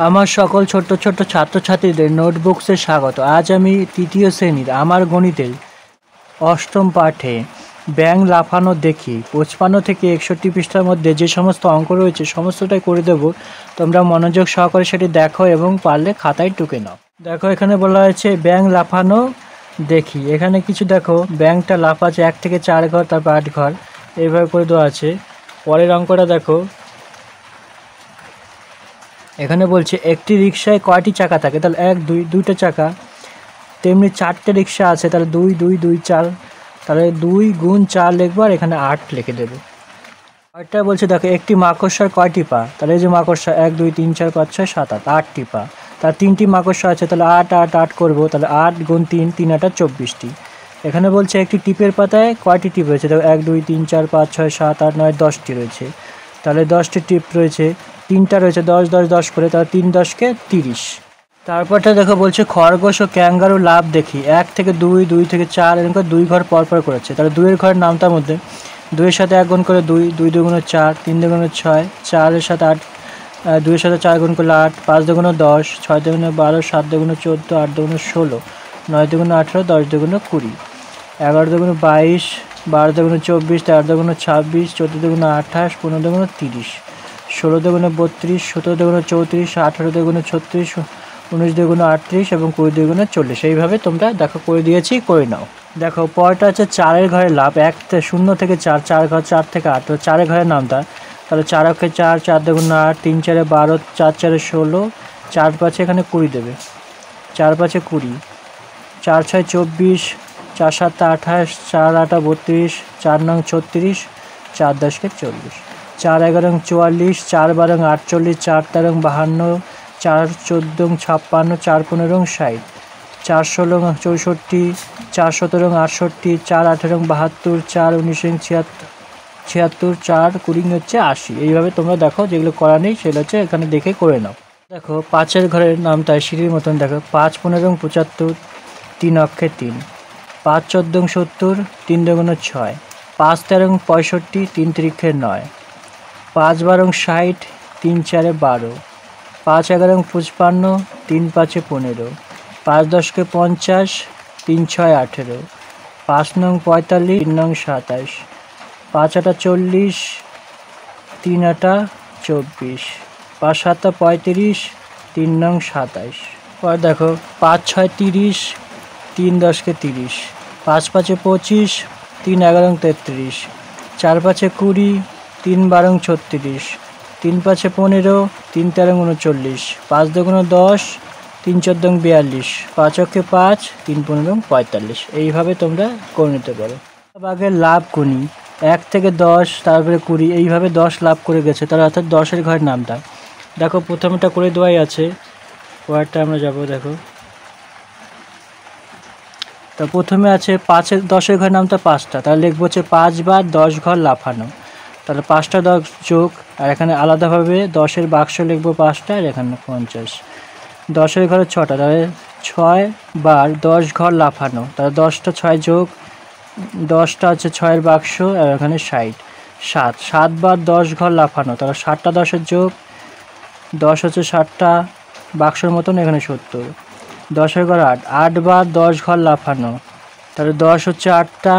আমার সকল ছোট্ট ছোট্ট ছাত্রছাত্রীদের নোটবুকসে স্বাগত। আজ আমি তৃতীয় শ্রেণীর আমার গণিতের অষ্টম পাঠে ব্যাঙ লাফানো দেখি 55 থেকে 61 পৃষ্ঠার মধ্যে যে সমস্ত অঙ্ক রয়েছে সমস্তটাই করে দেব। তোমরা মনোযোগ সহকারে সেটি দেখো এবং পারলে খাতায় টুকে নাও। দেখো, এখানে বলা হয়েছে ব্যাঙ লাফানো দেখি। এখানে কিছু দেখো, ব্যাঙটা লাফাচ্ছে 1 থেকে 4 ঘর, তারপর 8 ঘর, এইভাবে করে দেওয়া আছে। পরের অঙ্কটা দেখো, এখানে বলছে একটি রিক্সায় কয়টি চাকা থাকে, তাহলে 1 2 দুইটা চাকা। তেমনি 4টে রিক্সা আছে, তাহলে 2 2 2 4, তাহলে 2 গুণ 4 লিখবো আর এখানে 8 লিখে দেবো। আরেকটা বলছে দেখো একটি মাকড়সার কয়টি পা, তাহলে এই যে মাকড়সা 1 2 3 4 5 6 7 8, 8টি পা। তার 3টি মাকড়সা আছে, তাহলে 8 8 8 করবো, তাহলে 8 গুণ 3 3 8 24টি। এখানে বলছে একটি টিপের পাতায় কয়টি টিপ রয়েছে, দেখো 1 2 3 4 5 6 7 8 9 10টি রয়েছে, তাহলে 10টি টিপ রয়েছে, 3টা রয়েছে 10 10 10 করে, তাহলে 3 10 কে 30। তারপরটা দেখো বলছে খরগোশ ও ক্যাঙ্গারু লাভ দেখি 1 থেকে 2 2 থেকে 4 এরকম 2 ঘর পরপর করেছে, তাহলে 2 এর ঘরের নামটার মধ্যে 2 এর সাথে 1 গুণ করে 2 2 দুগুণে 4 3 দুগুণে 6 4 এর সাথে 8 2 এর সাথে 4 গুণ করলে 8 5 দুগুণে 10 6 দুগুণে 12 7 দুগুণে 14 8 দুগুণে 16 9 দুগুণে 18 10 দুগুণে 20 11 দুগুণে 22 12 দুগুণে 24 13 দুগুণে 26 14 দুগুণে 28 15 দুগুণে 30 16 দুগুণে 32 17 দুগুণে 34 18 দুগুণে 36 19 দুগুণে 38 এবং 20 দুগুণে 40। এইভাবে তোমরা দেখো করে দিয়েছি, করে নাও। দেখো পরটা আছে 4 এর ঘরের লাভ 0 থেকে 4 4 ঘর 4 থেকে 8, তো 4 এর ঘরের নামটা, তাহলে 4 অক্ষে 4 4 দুগুণে 8 3 4 12 4 4 16 4 5 এখানে 20 দেবে, 4 5 20 4 6 24 4 7 28 4 8 32 4 9 36 4 10 কে 40 4 11 44 4 12 48 4 13 52 4 14 56 4 15 60 4 16 64 4 17 68 4 18 72 4 19 76 4 20 হচ্ছে 80। এইভাবে তোমরা দেখো, যেগুলো করা নেই সেগুলো হচ্ছে এখানে দেখে করে নাও। দেখো 5 এর ঘরের নামটা সিঁড়ির মতন, দেখো 5 15 75 3 অক্ষে 3 5 14 70 3 দুগুণে 6 5 13 65 3 তিরিক্ষে 9 5 12 60 3 4 12 5 11 55 3 5 15 5 10 কে 50 3 6 18 5 9 45 3 9 27 5 8 40 3 8 24 5 7 35 3 9 27। পর দেখো 5 6 30 3 10 কে 30 5 5 25 3 11 33 4 5 20 3 12 36 3 5 15 3 13 39 5 দুগুণে 10 3 14 42 5 অক্ষে 5 3 15 45। এইভাবে তোমরা করে নিতে পারো। বাঘের লাভ গুনি 1 থেকে 10 তারপরে 20, এইভাবে 10 লাভ করে গেছে, তার অর্থাৎ 10 এর ঘরের নামটা দেখো প্রথমটা করে দেওয়াই আছে। পরেরটা আমরা যাব। দেখো তো প্রথমে আছে 10 এর ঘরের নামটা 5টা, তাহলে লিখবো হচ্ছে 5 বার 10 ঘর লাফানো, তাহলে 5টা 10 যোগ, আর এখানে আলাদাভাবে 10 এর বাক্স লিখবো 5টা, আর এখানে 50। 10 এর ঘরে 6টা, তাহলে 6 বার 10 ঘর লাফানো, তাহলে 10টা 6 যোগ 10টা হচ্ছে 6 এর বাক্স, আর এখানে 60 7 বার 10 ঘর লাফানো, তাহলে 7টা 10 এর যোগ 10 হচ্ছে 7টা বাক্সের মতন, এখানে 70 10 এর ঘর 8 বার 10 ঘর লাফানো, তাহলে 10 হচ্ছে 8টা,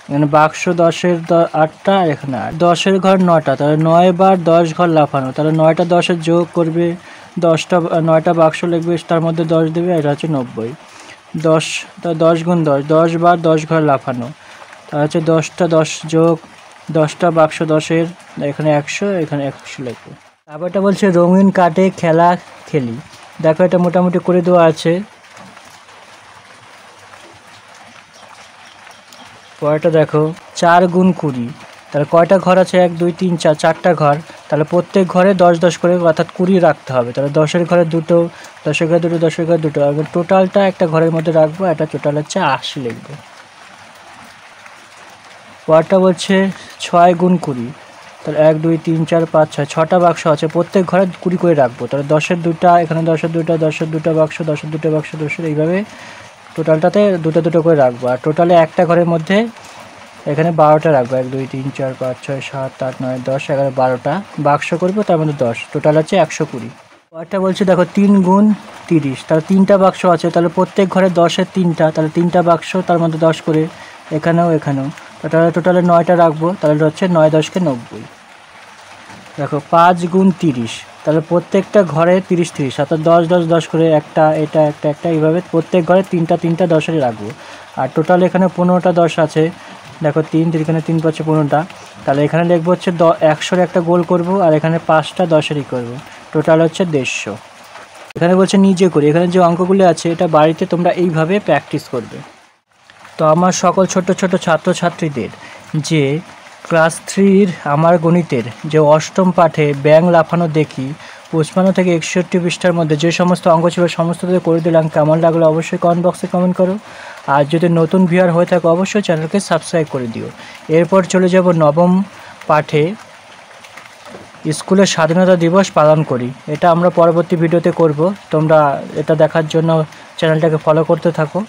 এখানে বাক্স 10 এর 8টা, আর এখানে 8 10 এর ঘর 9টা, তাহলে 9 বার 10 ঘর লাফানো, তাহলে 9টা 10 এর যোগ করবে 10টা 9টা বাক্স লিখবে, তার মধ্যে 10 দেবে, এটা হচ্ছে 90 10, তাহলে 10 গুণ 10 10 বার 10 ঘর লাফানো, তাহলে হচ্ছে 10টা 10 যোগ 10টা বাক্স 10 এর, এখানে 100, এখানে 100 লিখবে। তারপর এটা বলছে রঙিন কাঠে খেলা খেলি। দেখো এটা মোটামুটি করে দেওয়া আছে। পরেরটা দেখো 4 গুণ 20, তাহলে কয়টা ঘর আছে 1 2 3 4, 4টা ঘর, তাহলে প্রত্যেক ঘরে 10 10 করে অর্থাৎ 20 রাখতে হবে, তাহলে 10 এর ঘরে 2টো 10 এর ঘরে 2টো 10 এর ঘরে 2টো, আর টোটালটা একটা ঘরের মধ্যে রাখবো, এটা টোটাল হচ্ছে 80 লিখবো। পরেরটা বলছে 6 গুণ 20, তাহলে 1 2 3 4 5 6, 6টা বাক্স আছে, প্রত্যেক ঘরে 20 করে রাখবো, তাহলে 10 এর 2টা, এখানে 10 এর 2টা 10 এর 2টা বাক্স 10 এর 2টা বাক্স 10 এর, এইভাবে টোটালটাতে 2টো 2টো করে রাখবো, আর টোটালে একটা ঘরের মধ্যে এখানে 12টা রাখবো, 1 2 3 4 5 6 7 8 9 10 11 12টা বাক্স করবো, তার মধ্যে 10, টোটাল হচ্ছে 120। একটা বলছে দেখো 3 গুণ 30, তাহলে 3টা বাক্স আছে, তাহলে প্রত্যেক ঘরে 10-এর 3টা, তাহলে 3টা বাক্স, তার মধ্যে 10 করে এখানেও, তাহলে টোটালে 9টা রাখবো, তাহলে হচ্ছে 9 10 90। দেখো 5 গুণ 30, তাহলে প্রত্যেকটা ঘরে 30 30, অর্থাৎ 10 10 10 করে একটা, এটা একটা এইভাবে প্রত্যেক ঘরে 3টা 3টা 10-এরই রাখবো। আর টোটাল এখানে 15টা 10 আছে, দেখো 3 এখানে 3 পাচ্ছে 15টা, তাহলে এখানে লিখবো হচ্ছে 100-এর একটা গোল করব, আর এখানে 5টা 10-এরই করবো, টোটাল হচ্ছে 150। এখানে বলছে নিজে করি, এখানে যে অঙ্কগুলো আছে এটা বাড়িতে তোমরা এইভাবে প্র্যাকটিস করবে। তো আমার সকল ছোট ছোট ছাত্রছাত্রীদের যে ক্লাস 3-র আমার গণিতের যে 8ম পাঠে ব্যাঙ লাফানো দেখি 55 থেকে 61 পৃষ্ঠার মধ্যে যে সমস্ত অঙ্ক ছিল সমস্তদের করে দিলাম। কেমন লাগলো অবশ্যই কমেন্ট বক্সে কমেন্ট করো। আর যদি নতুন ভিউয়ার হয়ে থাকে অবশ্যই চ্যানেলকে সাবস্ক্রাইব করে দিও। এরপর চলে যাব 9ম পাঠে, স্কুলের স্বাধীনতা দিবস পালন করি। এটা আমরা পরবর্তী ভিডিওতে করব, তোমরা এটা দেখার জন্য চ্যানেলটাকে ফলো করতে থাকো।